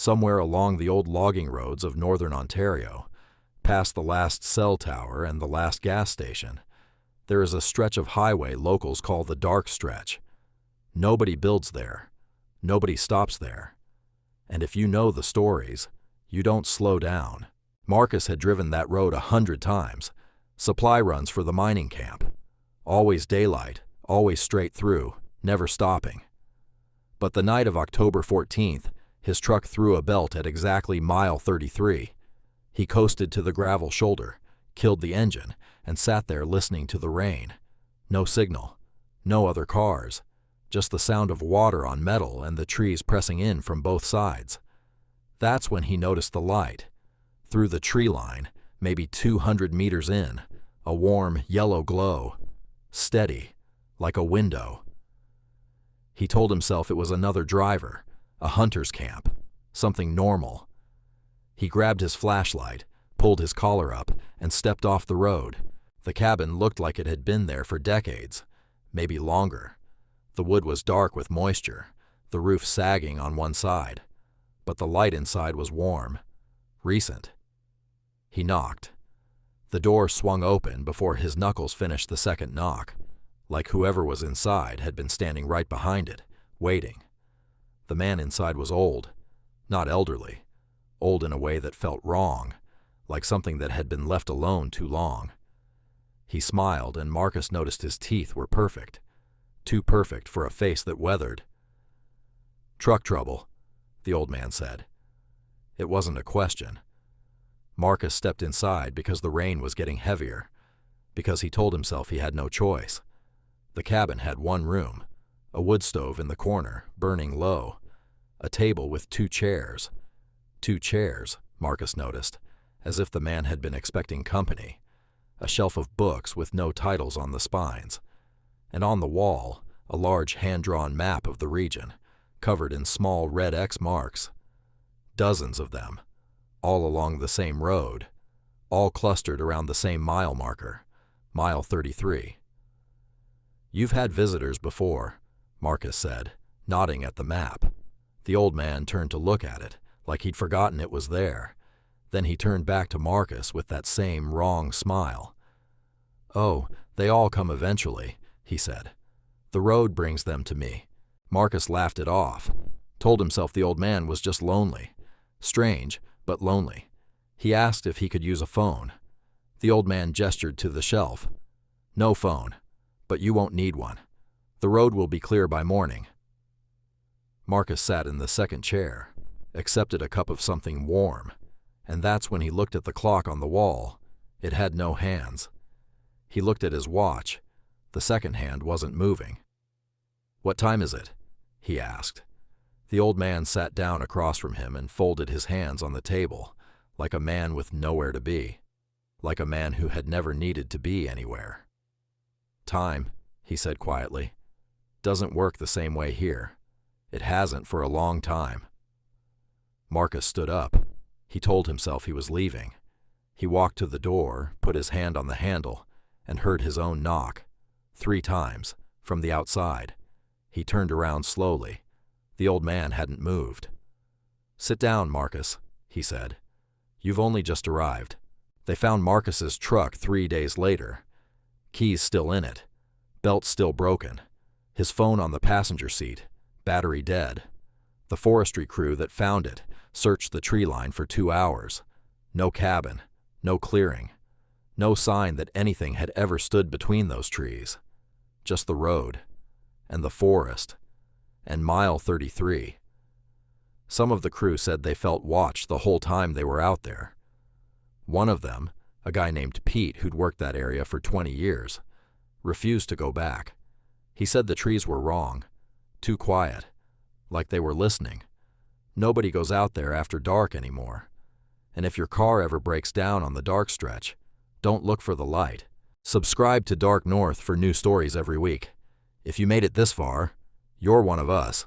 somewhere along the old logging roads of northern Ontario, past the last cell tower and the last gas station, there is a stretch of highway locals call the Dark Stretch. Nobody builds there. Nobody stops there. And if you know the stories, you don't slow down. Marcus had driven that road 100 times. Supply runs for the mining camp. Always daylight, always straight through, never stopping. But the night of October 14th, his truck threw a belt at exactly mile 33. He coasted to the gravel shoulder, killed the engine, and sat there listening to the rain. No signal, no other cars, just the sound of water on metal and the trees pressing in from both sides. That's when he noticed the light. Through the tree line, maybe 200 meters in, a warm yellow glow, steady, like a window. He told himself it was another driver, a hunter's camp, something normal. He grabbed his flashlight, pulled his collar up, and stepped off the road. The cabin looked like it had been there for decades, maybe longer. The wood was dark with moisture, the roof sagging on one side, but the light inside was warm, recent. He knocked. The door swung open before his knuckles finished the second knock, like whoever was inside had been standing right behind it, waiting. The man inside was old, not elderly, old in a way that felt wrong, like something that had been left alone too long. He smiled, and Marcus noticed his teeth were perfect, too perfect for a face that weathered. "Truck trouble," the old man said. It wasn't a question. Marcus stepped inside because the rain was getting heavier, because he told himself he had no choice. The cabin had one room, a wood stove in the corner, burning low, a table with two chairs. 2 chairs, Marcus noticed, as if the man had been expecting company. A shelf of books with no titles on the spines, and on the wall, a large hand-drawn map of the region, covered in small red X marks. Dozens of them, all along the same road, all clustered around the same mile marker, mile 33. "You've had visitors before," Marcus said, nodding at the map. The old man turned to look at it, like he'd forgotten it was there. Then he turned back to Marcus with that same wrong smile. "Oh, they all come eventually," he said. "The road brings them to me." Marcus laughed it off, told himself the old man was just lonely. Strange, but lonely. He asked if he could use a phone. The old man gestured to the shelf. "No phone, but you won't need one. The road will be clear by morning." Marcus sat in the second chair, accepted a cup of something warm, and that's when he looked at the clock on the wall. It had no hands. He looked at his watch. The second hand wasn't moving. "What time is it?" he asked. The old man sat down across from him and folded his hands on the table, like a man with nowhere to be, like a man who had never needed to be anywhere. "Time," he said quietly, "doesn't work the same way here. It hasn't for a long time." Marcus stood up. He told himself he was leaving. He walked to the door, put his hand on the handle, and heard his own knock, 3 times, from the outside. He turned around slowly. The old man hadn't moved. "Sit down, Marcus," he said. "You've only just arrived." They found Marcus's truck 3 days later. Keys still in it, belt still broken, his phone on the passenger seat, battery dead. The forestry crew that found it searched the tree line for 2 hours. No cabin, no clearing, no sign that anything had ever stood between those trees. Just the road, and the forest, and mile 33. Some of the crew said they felt watched the whole time they were out there. One of them, a guy named Pete who'd worked that area for 20 years, refused to go back. He said the trees were wrong, too quiet, like they were listening. Nobody goes out there after dark anymore. And if your car ever breaks down on the dark stretch, don't look for the light. Subscribe to Dark North for new stories every week. If you made it this far, you're one of us.